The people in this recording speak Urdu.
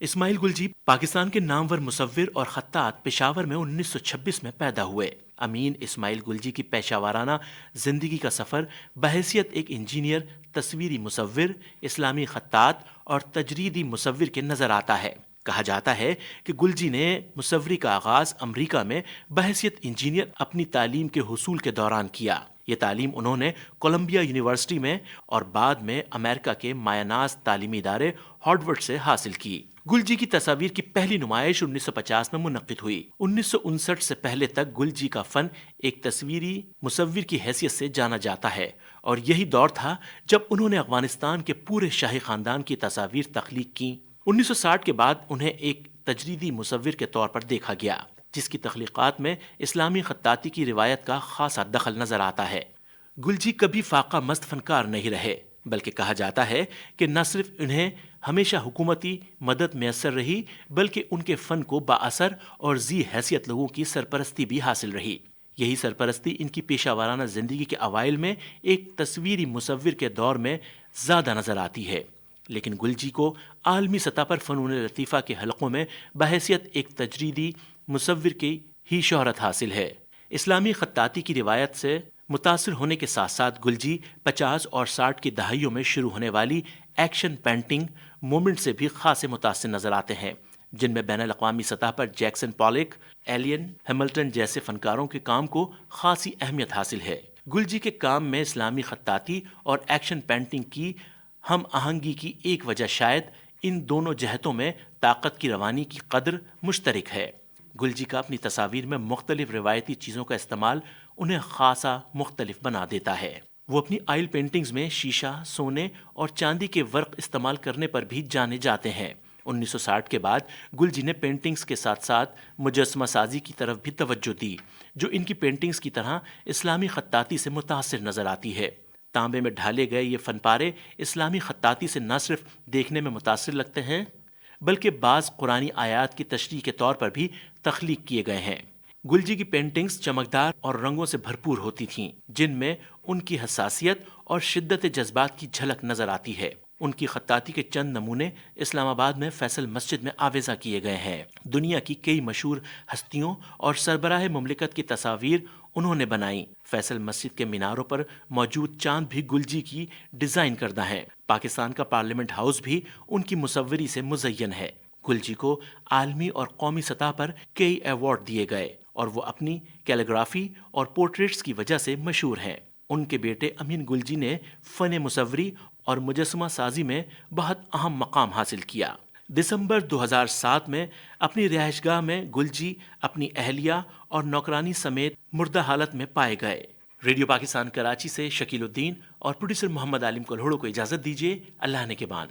اسماعیل گلجی پاکستان کے نامور مصور اور خطاط پشاور میں 1926 میں پیدا ہوئے۔ امین اسماعیل گلجی کی پیشہ ورانہ زندگی کا سفر بحیثیت ایک انجینئر، تصویری مصور، اسلامی خطاط اور تجریدی مصور کے نظر آتا ہے۔ کہا جاتا ہے کہ گلجی نے مصوری کا آغاز امریکہ میں بحیثیت انجینئر اپنی تعلیم کے حصول کے دوران کیا۔ یہ تعلیم انہوں نے کولمبیا یونیورسٹی میں اور بعد میں امریکہ کے مایہ ناز تعلیمی ادارے ہارورڈ سے حاصل کی۔ گلجی کی تصاویر کی پہلی نمائش 1950 میں منعقد ہوئی۔ 1959 سے پہلے تک گلجی کا فن ایک تصویری مصور کی حیثیت سے جانا جاتا ہے، اور یہی دور تھا جب انہوں نے افغانستان کے پورے شاہی خاندان کی تصاویر تخلیق کی۔ 1960 کے بعد انہیں ایک تجریدی مصور کے طور پر دیکھا گیا، جس کی تخلیقات میں اسلامی خطاطی کی روایت کا خاصا دخل نظر آتا ہے۔ گلجی کبھی فاقہ مست فنکار نہیں رہے، بلکہ کہا جاتا ہے کہ نہ صرف انہیں ہمیشہ حکومتی مدد میسر رہی، بلکہ ان کے فن کو بااثر اور ذی حیثیت لوگوں کی سرپرستی بھی حاصل رہی۔ یہی سرپرستی ان کی پیشہ ورانہ زندگی کے اوائل میں ایک تصویری مصور کے دور میں زیادہ نظر آتی ہے، لیکن گلجی کو عالمی سطح پر فنون لطیفہ کے حلقوں میں بحیثیت ایک تجریدی مصور کی ہی شہرت حاصل ہے۔ اسلامی خطاطی کی روایت سے متاثر ہونے کے ساتھ ساتھ گلجی 50 اور 60 کی دہائیوں میں شروع ہونے والی ایکشن پینٹنگ موومنٹ سے بھی خاصے متاثر نظر آتے ہیں، جن میں بین الاقوامی سطح پر جیکسن پولیک، ایلین ہیملٹن جیسے فنکاروں کے کام کو خاصی اہمیت حاصل ہے۔ گلجی کے کام میں اسلامی خطاطی اور ایکشن پینٹنگ کی ہم آہنگی کی ایک وجہ شاید ان دونوں جہتوں میں طاقت کی روانی کی قدر مشترک ہے۔ گلجی کا اپنی تصاویر میں مختلف روایتی چیزوں کا استعمال انہیں خاصا مختلف بنا دیتا ہے۔ وہ اپنی آئل پینٹنگز میں شیشہ، سونے اور چاندی کے ورق استعمال کرنے پر بھی جانے جاتے ہیں۔ 1960 کے بعد گلجی نے پینٹنگز کے ساتھ ساتھ مجسمہ سازی کی طرف بھی توجہ دی، جو ان کی پینٹنگز کی طرح اسلامی خطاطی سے متاثر نظر آتی ہے۔ تانبے میں ڈھالے گئے یہ فن پارے اسلامی خطاطی سے نہ صرف دیکھنے میں متاثر لگتے ہیں، بلکہ بعض قرآنی آیات کی تشریح کے طور پر بھی تخلیق کیے گئے ہیں۔ گلجی کی پینٹنگز چمکدار اور رنگوں سے بھرپور ہوتی تھیں، جن میں ان کی حساسیت اور شدت جذبات کی جھلک نظر آتی ہے۔ ان کی خطاطی کے چند نمونے اسلام آباد میں فیصل مسجد میں آویزاں کیے گئے ہیں۔ دنیا کی کئی مشہور ہستیوں اور سربراہ مملکت کی تصاویر انہوں نے بنائیں۔ فیصل مسجد کے میناروں پر موجود چاند بھی گلجی کی ڈیزائن کردہ ہیں۔ پاکستان کا پارلیمنٹ ہاؤس بھی ان کی مصوری سے مزین ہے۔ گلجی کو عالمی اور قومی سطح پر کئی ایوارڈ دیے گئے، اور وہ اپنی کیلیگرافی اور پورٹریٹس کی وجہ سے مشہور ہیں۔ ان کے بیٹے امین گلجی نے فن مصوری اور مجسمہ سازی میں بہت اہم مقام حاصل کیا۔ دسمبر 2007 میں اپنی رہائش گاہ میں گلجی اپنی اہلیہ اور نوکرانی سمیت مردہ حالت میں پائے گئے۔ ریڈیو پاکستان کراچی سے شکیل الدین اور پروڈیوسر محمد عالم کلہوڑو کو اجازت دیجیے۔ اللہ نے کے بان۔